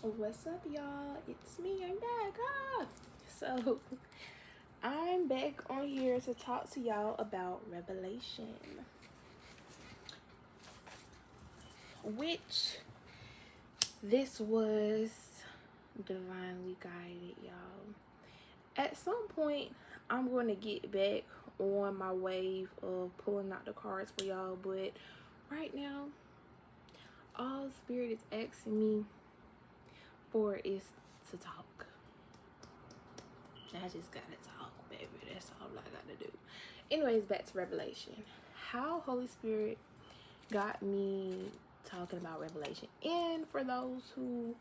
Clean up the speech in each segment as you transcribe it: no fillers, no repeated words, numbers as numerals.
What's up, y'all? It's me, your back. So, I'm back on here to talk to y'all about Revelation, which this was divinely guided, y'all. At some point, I'm going to get back on my wave of pulling out the cards for y'all, but right now, all Spirit is asking me for is to talk. I just gotta talk, baby. That's all I gotta do. Anyways, back to Revelation. How Holy Spirit got me talking about Revelation. And for those who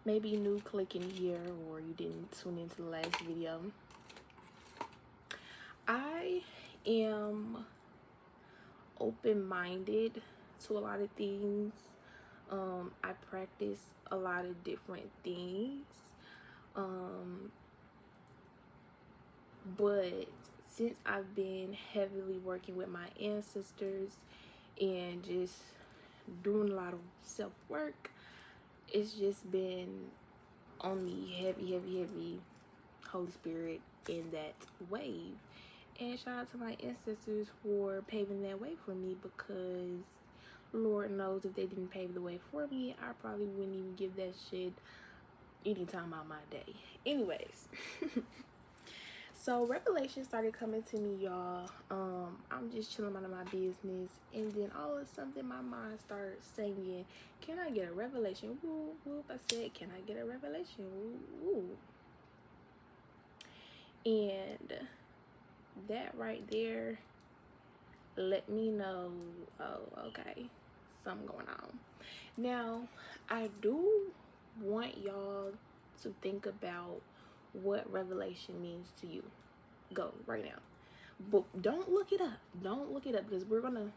may be new clicking here or you didn't tune into the last video, I am open-minded to a lot of things. I practice a lot of different things. But since I've been heavily working with my ancestors and just doing a lot of self-work, it's just been on me heavy Holy Spirit in that wave. And shout out to my ancestors for paving that way for me, because Lord knows if they didn't pave the way for me, I probably wouldn't even give that shit any time out my day. Anyways. So Revelation started coming to me, y'all. I'm just chilling out of my business, and then all of a sudden my mind started singing, "Can I get a revelation?" Woo, whoop. I said, "Can I get a revelation?" Woo, woo. And that right there let me know, oh, okay, something going on. Now, I do want y'all to think about what revelation means to you. Go right now. But don't look it up. Don't look it up, because we're gonna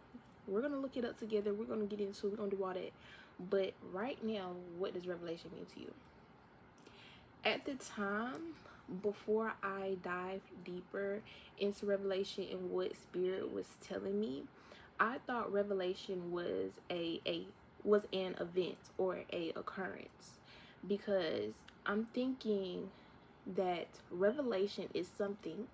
look it up together. We're gonna do all that. But right now, what does revelation mean to you? At the time, before I dive deeper into revelation and what Spirit was telling me, I thought revelation was an event or a occurrence, because I'm thinking that revelation is something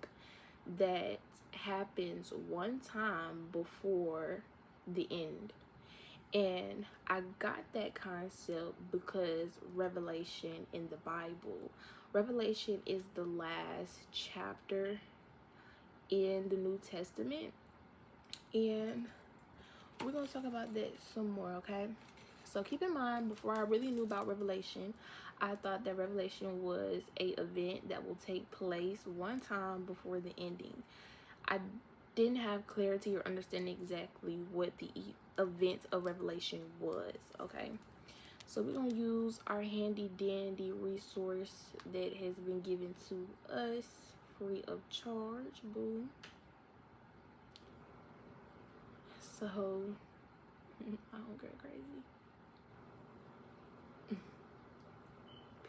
that happens one time before the end. And I got that concept because Revelation in the Bible, Revelation is the last chapter in the New Testament. And we're going to talk about that some more, okay? So keep in mind, before I really knew about Revelation, I thought that Revelation was a event that will take place one time before the ending. I didn't have clarity or understanding exactly what the event of Revelation was, okay? So we're going to use our handy dandy resource that has been given to us free of charge, boo. So, I don't go crazy.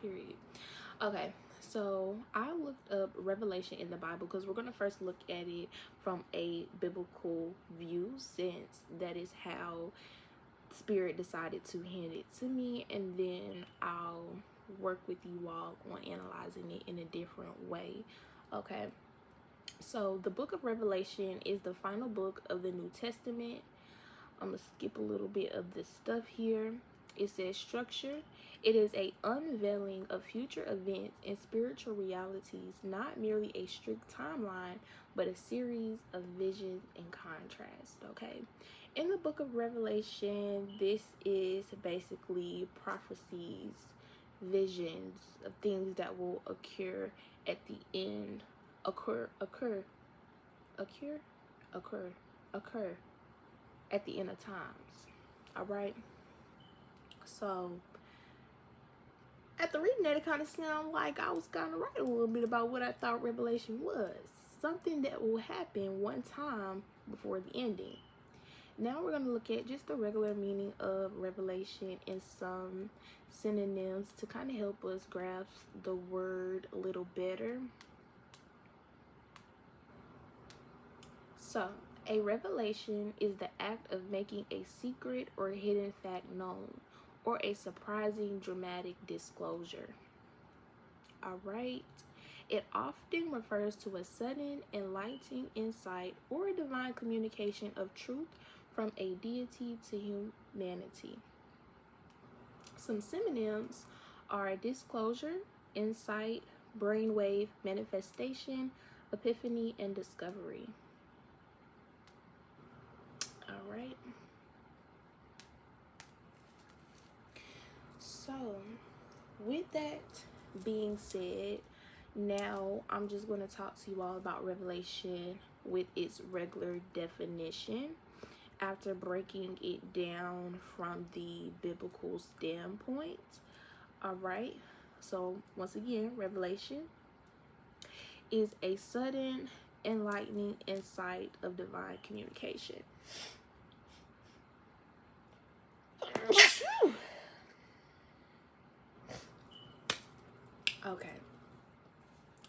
Period. Okay, so I looked up revelation in the Bible because we're going to first look at it from a biblical view, since that is how Spirit decided to hand it to me, and then I'll work with you all on analyzing it in a different way. Okay, so the book of Revelation is the final book of the New Testament. I'm gonna skip a little bit of this stuff here. It says structure. It is a unveiling of future events and spiritual realities, not merely a strict timeline, but a series of visions and contrast. Okay, in the book of Revelation, this is basically prophecies, visions of things that will occur at the end, occur at the end of times. All right. So after reading that, it kind of sounded like I was kind of right a little bit about what I thought Revelation was. Something that will happen one time before the ending. Now we're going to look at just the regular meaning of revelation and some synonyms to kind of help us grasp the word a little better. So, a revelation is the act of making a secret or hidden fact known, or a surprising dramatic disclosure. All right. It often refers to a sudden enlightening insight or a divine communication of truth from a deity to humanity. Some synonyms are disclosure, insight, brainwave, manifestation, epiphany, and discovery. All right. So, with that being said, now I'm just going to talk to you all about Revelation with its regular definition after breaking it down from the biblical standpoint. All right. So, once again, Revelation is a sudden, enlightening insight of divine communication. Okay.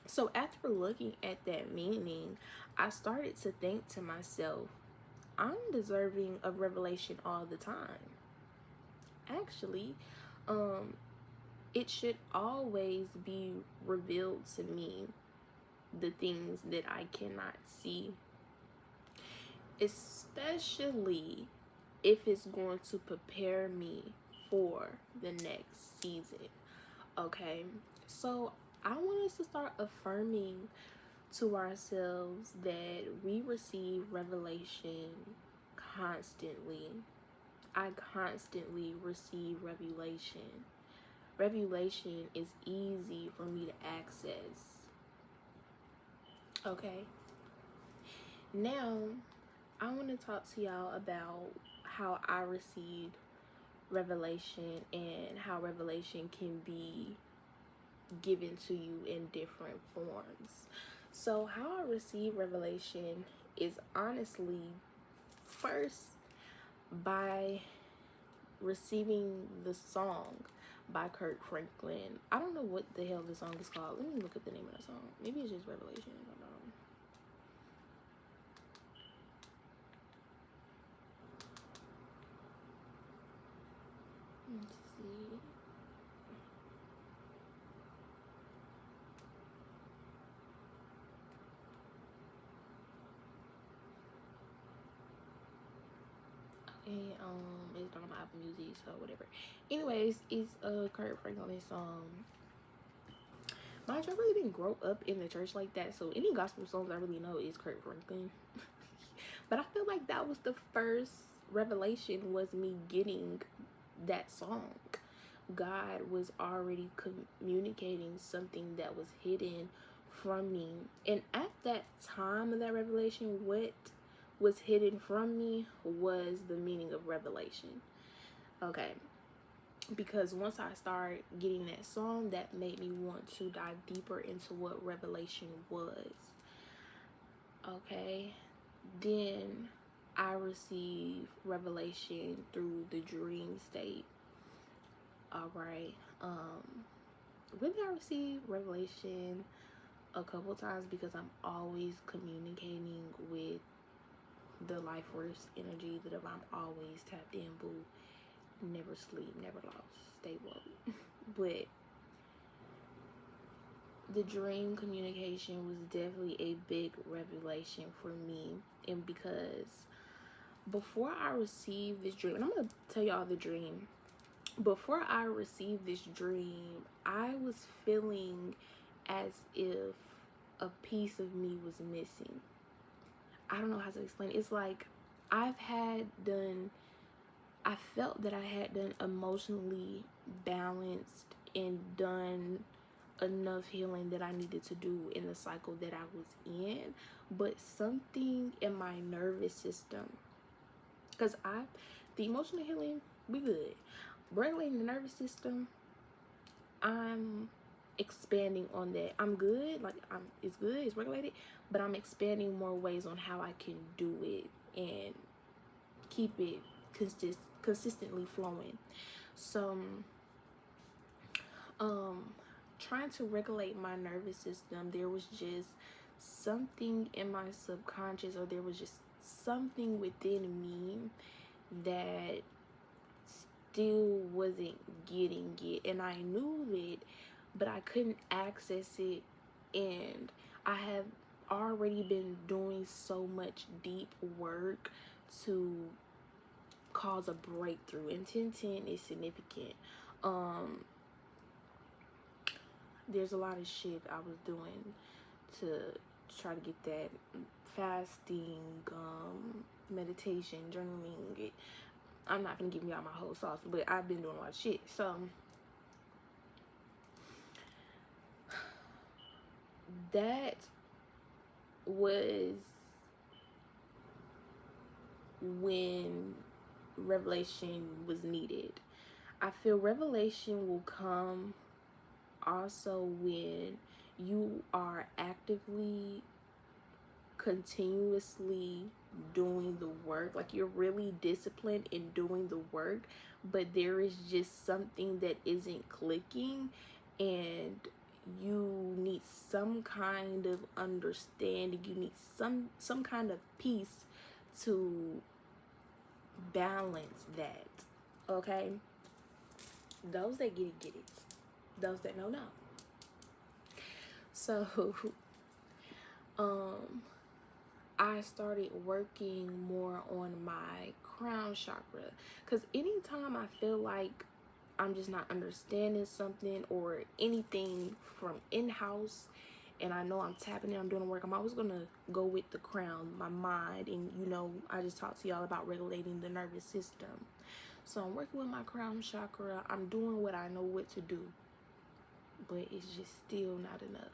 So after looking at that meaning, I started to think to myself, I'm deserving of revelation all the time. Actually, it should always be revealed to me the things that I cannot see, especially if it's going to prepare me for the next season. Okay, so I want us to start affirming to ourselves that we receive revelation constantly. I constantly receive revelation. Revelation is easy for me to access. Okay. Now, I want to talk to y'all about how I received revelation and how revelation can be given to you in different forms. So, how I receive revelation is honestly first by receiving the song by Kirk Franklin. I don't know what the hell the song is called. Let me look up the name of the song. Maybe it's just Revelation. I don't know. Let's see. And it's not on my Apple Music, so whatever. Anyways, it's a Kirk Franklin song. Mind you, I really didn't grow up in the church like that, so any gospel songs I really know is Kirk Franklin. But I feel like that was the first revelation, was me getting that song. God was already communicating something that was hidden from me. And at that time of that revelation, what was hidden from me was the meaning of revelation. Okay. Because once I started getting that song, that made me want to dive deeper into what revelation was. Okay. Then I received revelation through the dream state. All right. Really, I received revelation a couple times because I'm always communicating with the life force energy that I'm always tapped in, boo. Never sleep, never lost, stay woke. But the dream communication was definitely a big revelation for me. And because before I received this dream, and I'm going to tell y'all the dream. Before I received this dream, I was feeling as if a piece of me was missing. I don't know how to explain it. It's like I felt that I had done emotionally balanced and done enough healing that I needed to do in the cycle that I was in, but something in my nervous system, because the emotional healing, we good. Regulating the nervous system, I'm expanding on that. I'm good, like it's good, it's regulated, but I'm expanding more ways on how I can do it and keep it consistently flowing. So trying to regulate my nervous system, there was just something in my subconscious, or there was just something within me that still wasn't getting it, and I knew it, but I couldn't access it. And I have already been doing so much deep work to cause a breakthrough, and 1010 is significant. There's a lot of shit I was doing to try to get that fasting, meditation, journaling. I'm not gonna give you all my whole sauce, but I've been doing a lot of shit. So that was when revelation was needed. I feel revelation will come also when you are actively, continuously doing the work. Like, you're really disciplined in doing the work, but there is just something that isn't clicking, and you need some kind of understanding. You need some kind of peace to balance that. Okay, those that get it, those that know. So I started working more on my crown chakra, because anytime I feel like I'm just not understanding something or anything from in-house, and I know I'm tapping in, I'm doing the work, I'm always gonna go with the crown, my mind. And you know, I just talked to y'all about regulating the nervous system. So I'm working with my crown chakra. I'm doing what I know what to do, but it's just still not enough.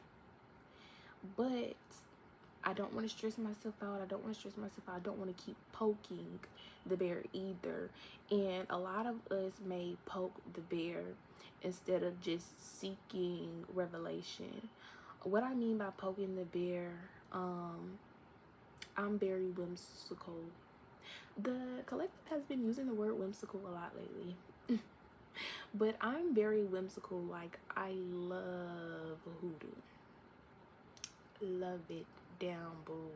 But I don't want to stress myself out. I don't want to keep poking the bear either. And a lot of us may poke the bear instead of just seeking revelation. What I mean by poking the bear, I'm very whimsical. The collective has been using the word whimsical a lot lately. But I'm very whimsical. Like, I love hoodoo. Love it down, boo.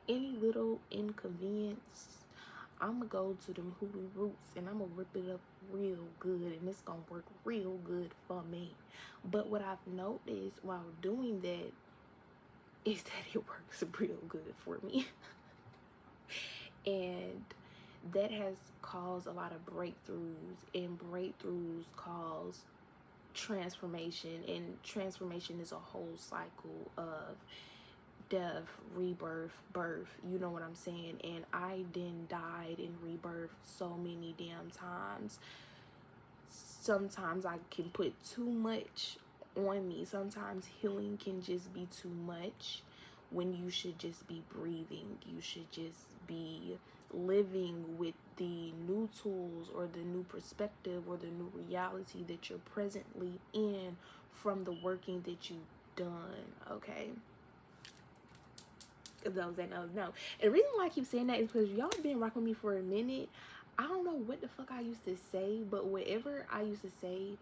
Any little inconvenience, I'ma go to them hoodoo roots and I'ma rip it up real good, and it's gonna work real good for me. But what I've noticed while doing that is that it works real good for me. And that has caused a lot of breakthroughs, and breakthroughs cause transformation, and transformation is a whole cycle of death, rebirth, birth, you know what I'm saying? And I then died in rebirth so many damn times. Sometimes I can put too much on me. Sometimes healing can just be too much, when you should just be breathing. You should just be living with the new tools or the new perspective or the new reality that you're presently in from the working that you've done. Okay, those that know. And the reason why I keep saying that is because y'all been rocking with me for a minute. I don't know what the fuck I used to say, but whatever I used to say,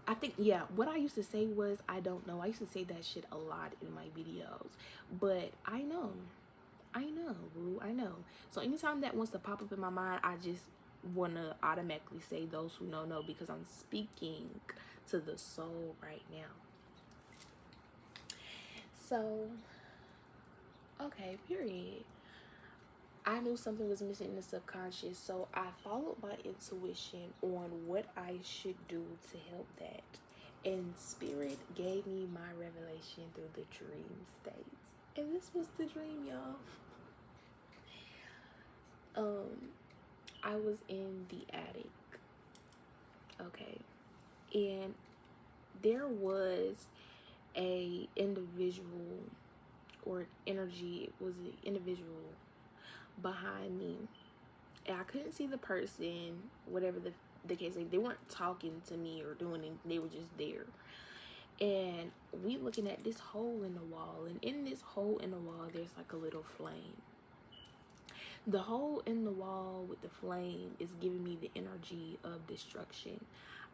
I think, yeah, what I used to say was, I don't know. I used to say that shit a lot in my videos, but I know, boo, I know. So anytime that wants to pop up in my mind, I just want to automatically say those who know, because I'm speaking to the soul right now. So, okay, period. I knew something was missing in the subconscious, so I followed my intuition on what I should do to help that. And Spirit gave me my revelation through the dream states. And this was the dream, y'all. I was in the attic, okay, and there was a individual, or energy, it was an individual behind me, and I couldn't see the person, whatever the case. Like, they weren't talking to me or doing anything, they were just there. And we looking at this hole in the wall, and in this hole in the wall there's like a little flame. The hole in the wall with the flame is giving me the energy of destruction.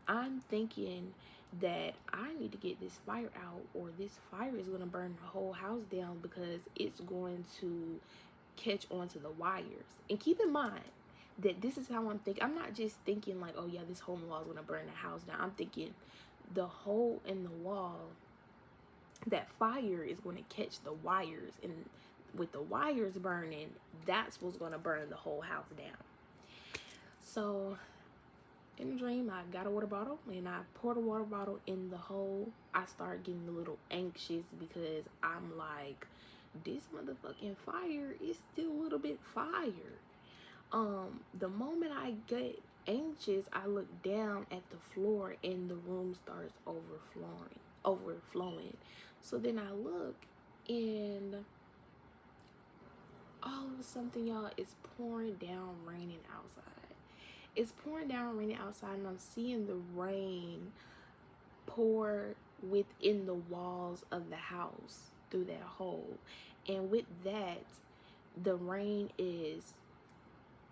I'm thinking that I need to get this fire out, or this fire is going to burn the whole house down, because it's going to catch onto the wires. And keep in mind, that this is how I'm thinking. I'm not just thinking like, oh yeah, this hole in the wall is gonna burn the house down. I'm thinking the hole in the wall, that fire is going to catch the wires, and with the wires burning, that's what's going to burn the whole house down. So in the dream, I got a water bottle and I poured a water bottle in the hole. I start getting a little anxious because I'm like, this motherfucking fire is still a little bit fire. The moment I get anxious, I look down at the floor and the room starts overflowing. So then I look, and all of a sudden, y'all, it's pouring down, raining outside. It's pouring down, raining outside, and I'm seeing the rain pour within the walls of the house through that hole. And with that, the rain is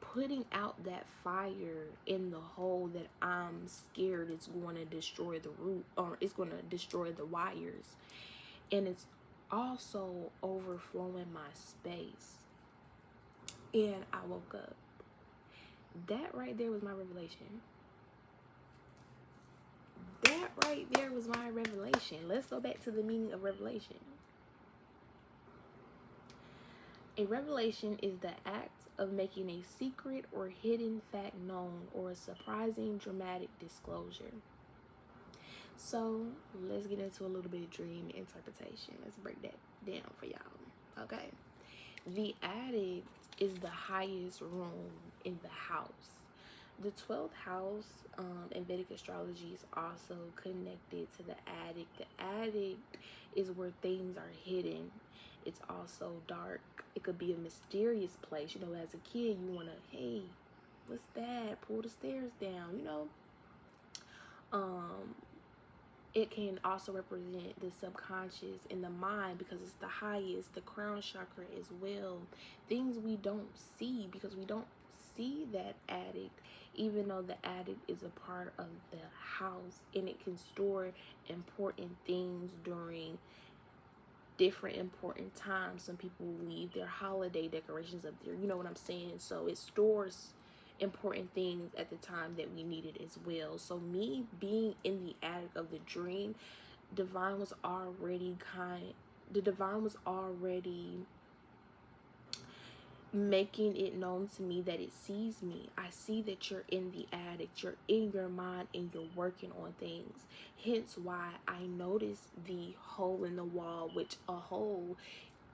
putting out that fire in the hole that I'm scared it's going to destroy the root, or it's going to destroy the wires. And it's also overflowing my space. And I woke up. That right there was my revelation. That right there was my revelation. Let's go back to the meaning of revelation. A revelation is the act of making a secret or hidden fact known, or a surprising dramatic disclosure. So let's get into a little bit of dream interpretation. Let's break that down for y'all. Okay. The attic is the highest room in the house. The 12th house in Vedic astrology is also connected to the attic. The attic is where things are hidden. It's also dark. It could be a mysterious place. You know, as a kid, you want to, hey, what's that? Pull the stairs down, you know. It can also represent the subconscious and the mind, because it's the highest, the crown chakra as well. Things we don't see, because we don't see that attic, even though the attic is a part of the house, and it can store important things during different important times. Some people leave their holiday decorations up there, you know what I'm saying? So it stores important things at the time that we need it as well. So me being in the attic of the dream, the divine was already making it known to me that it sees me. I see that you're in the attic, you're in your mind, and you're working on things. Hence why I noticed the hole in the wall, which a hole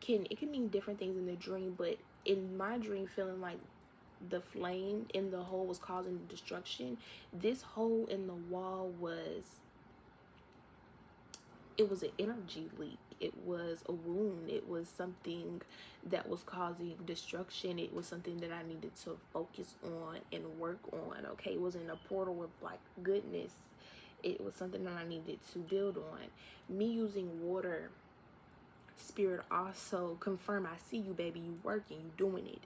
can mean different things in the dream, but in my dream, feeling like the flame in the hole was causing destruction. This hole in the wall was an energy leak. It was a wound. It was something that was causing destruction. It was something that I needed to focus on and work on. Okay, it wasn't a portal of like goodness. It was something that I needed to build on. Me using water, spirit also confirm, I see you, baby. You working, you doing it.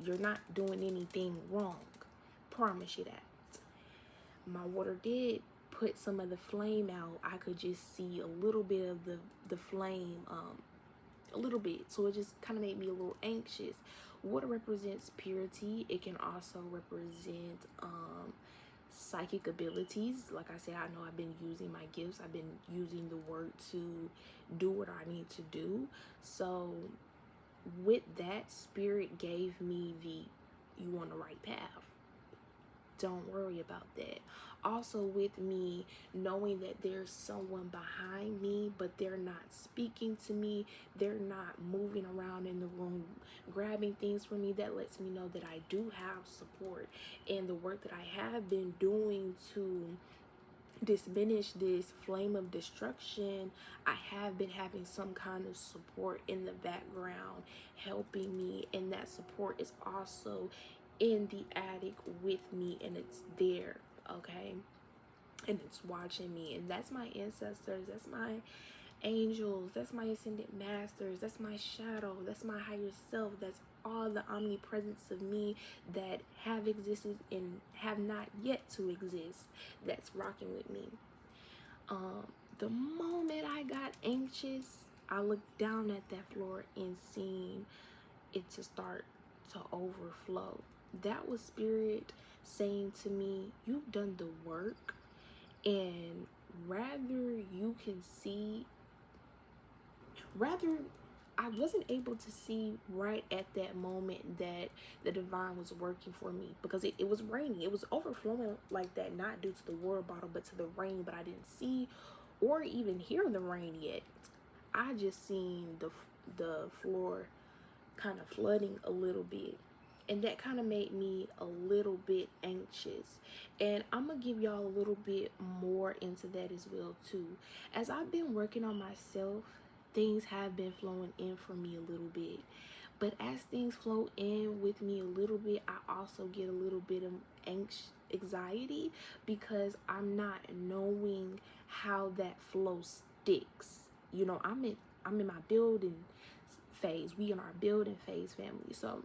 You're not doing anything wrong. Promise you that. My water did put some of the flame out. I could just see a little bit of the flame, a little bit. So it just kind of made me a little anxious. Water represents purity. It can also represent psychic abilities. Like I said, I know I've been using my gifts. I've been using the word to do what I need to do. So with that, spirit gave me you on the right path. Don't worry about that. Also, with me knowing that there's someone behind me, but they're not speaking to me, they're not moving around in the room grabbing things from me, that lets me know that I do have support. And the work that I have been doing to diminish this flame of destruction, I have been having some kind of support in the background helping me, and that support is also in the attic with me, and it's there, okay, and it's watching me. And that's my ancestors, that's my angels, that's my ascended masters, that's my shadow, that's my higher self, that's all the omnipresence of me that have existed and have not yet to exist, that's rocking with me. The moment I got anxious, I looked down at that floor and seen it to start to overflow. that was Spirit saying to me, you've done the work, and rather you can see, rather I wasn't able to see right at that moment that the divine was working for me, because it was raining. It was overflowing like that, not due to the water bottle, but to the rain. But I didn't see or even hear the rain yet. I just seen the floor kind of flooding a little bit. And that kind of made me a little bit anxious. And I'm going to give y'all a little bit more into that as well too. As I've been working on myself, things have been flowing in for me a little bit. But as things flow in with me a little bit, I also get a little bit of anxiety, because I'm not knowing how that flow sticks. You know, I'm in my building phase. We in our building phase, family. So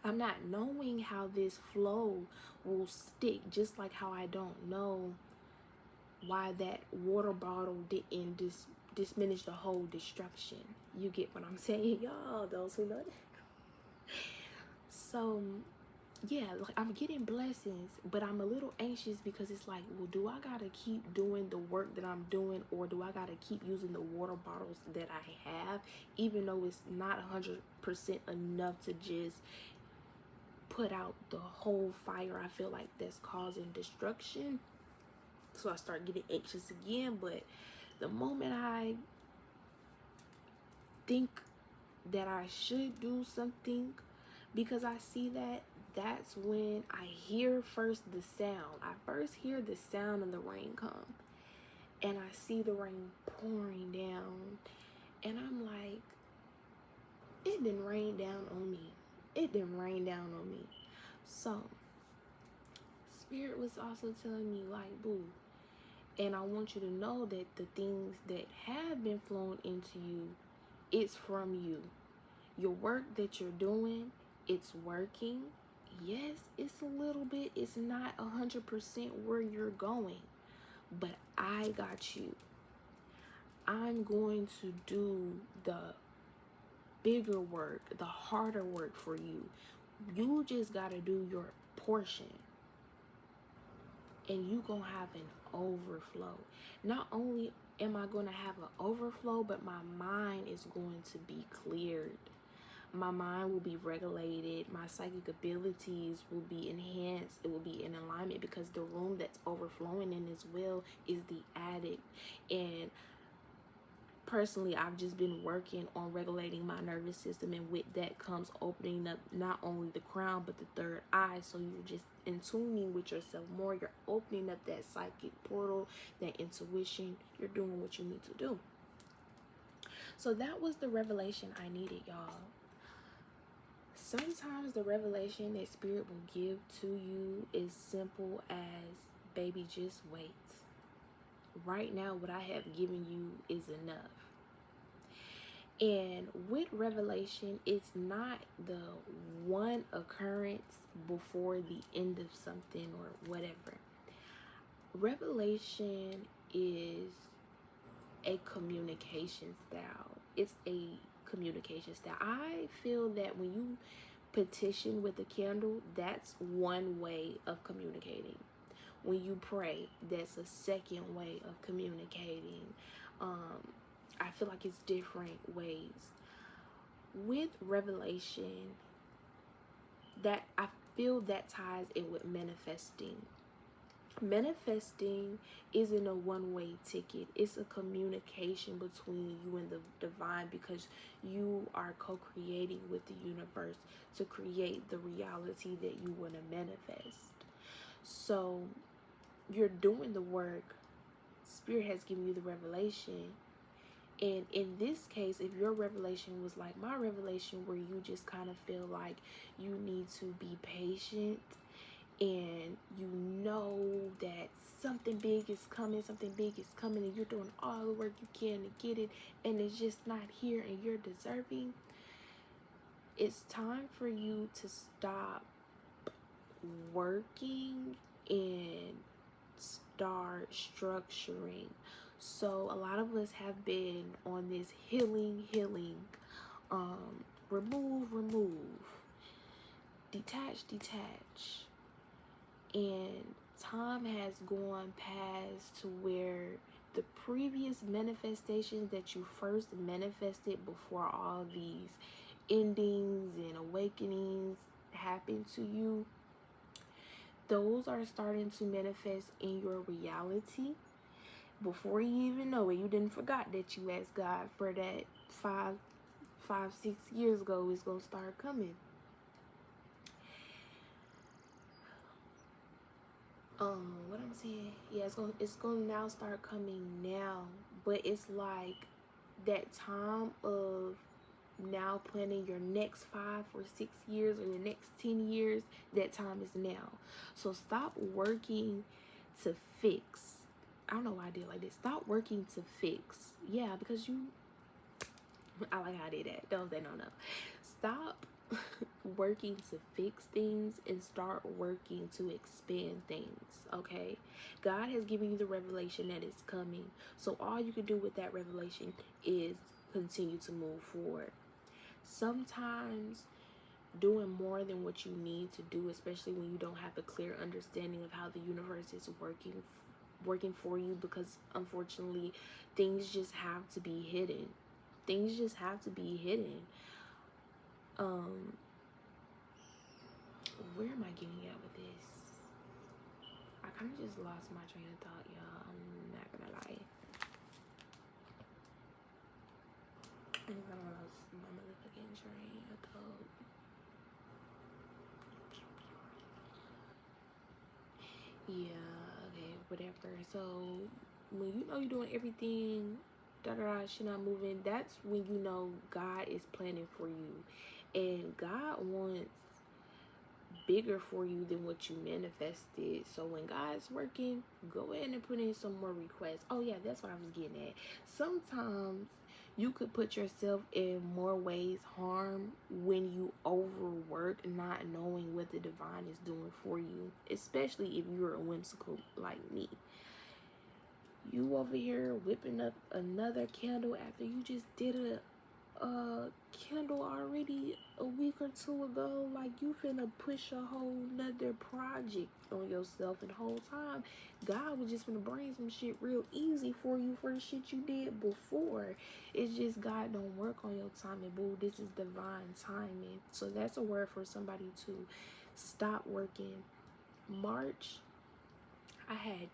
I'm not knowing how this flow will stick, just like how I don't know why that water bottle didn't diminish the whole destruction. You get what I'm saying, y'all, those who know that. So yeah, like, I'm getting blessings, but I'm a little anxious, because it's like, well, do I gotta keep doing the work that I'm doing, or do I gotta keep using the water bottles that I have, even though it's not 100% enough to just put out the whole fire? I feel like that's causing destruction. So I start getting anxious again. But the moment I think that I should do something, because I see that, that's when I hear first the sound. I first hear the sound of the rain come, and I see the rain pouring down, and I'm like, it didn't rain down on me. It didn't rain down on me. So Spirit was also telling me, like, boo, and I want you to know that the things that have been flowing into you, it's from you. Your work that you're doing, it's working. Yes, it's a little bit, it's not 100% where you're going, but I got you. I'm going to do the bigger work, the harder work for you. You just got to do your portion, and you gonna have an overflow. Not only am I gonna have an overflow, but my mind is going to be cleared. My mind will be regulated. My psychic abilities will be enhanced. It will be in alignment, because the room that's overflowing in as well is the attic. And personally, I've just been working on regulating my nervous system, and with that comes opening up not only the crown but the third eye. So you're just in tuning with yourself more. You're opening up that psychic portal, that intuition. You're doing what you need to do. So that was the revelation I needed, y'all. Sometimes the revelation that Spirit will give to you is simple as, baby, just wait. Right now, what I have given you is enough. And with revelation, it's not the one occurrence before the end of something or whatever. Revelation is a communication style. It's a communication style. I feel that when you petition with a candle, that's one way of communicating. When you pray, that's a second way of communicating. I feel like it's different ways. With revelation, that I feel that ties in with manifesting. Manifesting isn't a one-way ticket. It's a communication between you and the divine, because you are co-creating with the universe to create the reality that you want to manifest. So you're doing the work. Spirit has given you the revelation. And in this case, if your revelation was like my revelation, where you just kind of feel like you need to be patient, and you know that something big is coming, and you're doing all the work you can to get it, and it's just not here, and you're deserving, it's time for you to stop working and start structuring. So a lot of us have been on this healing, remove. detach. And time has gone past to where the previous manifestations that you first manifested before all these endings and awakenings happened to you, those are starting to manifest in your reality. Before you even know it, you didn't forgot that you asked God for that 6 years ago. It's gonna start coming. What I'm saying, yeah, it's gonna now start coming now, but it's like that time of now planning your next 5 or 6 years or your next 10 years. That time is now. So stop working to fix. I don't know why I did like this. Stop working to fix. Yeah, because I like how I did that. Don't say no. Stop working to fix things and start working to expand things, okay? God has given you the revelation that is coming. So all you can do with that revelation is continue to move forward. Sometimes doing more than what you need to do, especially when you don't have a clear understanding of how the universe is working for you, because unfortunately things just have to be hidden. Things just have to be hidden. Where am I getting at with this? I kind of just lost my train of thought, y'all. I'm not gonna lie. I kind of lost my motherfucking train of thought. Yeah, okay, whatever. So when you know you're doing everything, shit not moving, that's when you know God is planning for you. And God wants bigger for you than what you manifested. So when God's working, go ahead and put in some more requests. Oh yeah, that's what I was getting at. Sometimes you could put yourself in more ways harm when you overwork, not knowing what the divine is doing for you, especially if you're a whimsical like me. You over here whipping up another candle after you just did a candle already a week or two ago. Like, you finna push a whole nother project on yourself, and the whole time God was just finna bring some shit real easy for you for the shit you did before. It's just God don't work on your timing, boo. This is divine timing. So that's a word for somebody to stop working. March, I had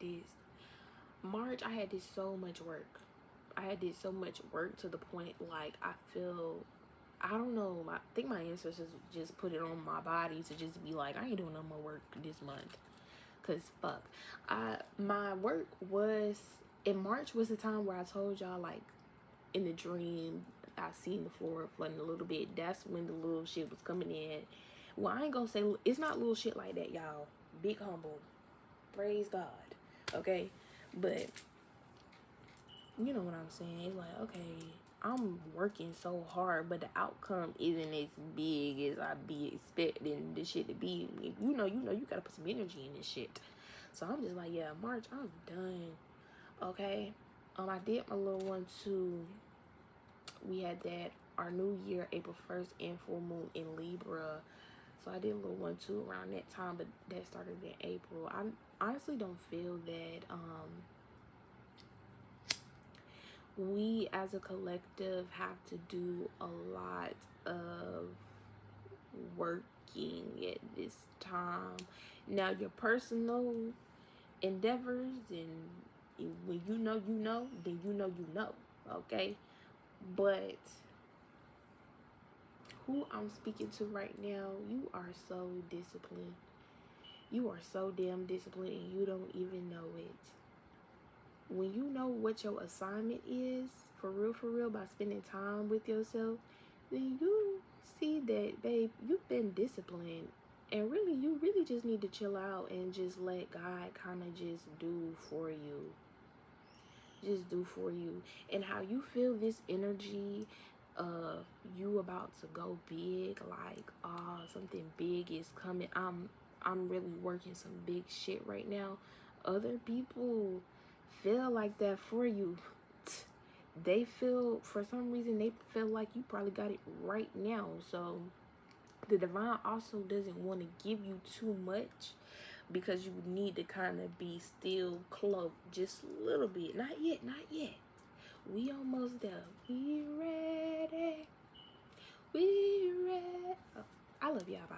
this so much work. I did so much work to the point, like, I don't know, I think my ancestors just put it on my body to just be like, I ain't doing no more work this month. Cause fuck. My work was, in March was the time where I told y'all, like, in the dream, I seen the floor flooding a little bit. That's when the little shit was coming in. Well, I ain't gonna say, it's not little shit like that, y'all. Big humble. Praise God. Okay? But you know what I'm saying? Like, okay, I'm working so hard, but the outcome isn't as big as I be expecting the shit to be. If you know, you gotta put some energy in this shit. So I'm just like, yeah, March, I'm done. Okay. I did my little one too. We had that, our new year, April 1st, and full moon in Libra. So I did a little one too around that time, but that started in April. I honestly don't feel that we as a collective have to do a lot of working at this time. Now, your personal endeavors, and when you know, then you know, okay? But who I'm speaking to right now, you are so disciplined. You are so damn disciplined, and you don't even know it. When you know what your assignment is, for real, by spending time with yourself, then you see that, babe, you've been disciplined. And really, you really just need to chill out and just let God kind of just do for you. Just do for you. And how you feel this energy of you about to go big, like, something big is coming. I'm really working some big shit right now. Other people feel like that for you. They feel, for some reason, they feel like you probably got it right now. So the divine also doesn't want to give you too much, because you need to kind of be still close just a little bit. Not yet, not yet. We almost there. We ready. We ready. Oh, I love y'all. Bye.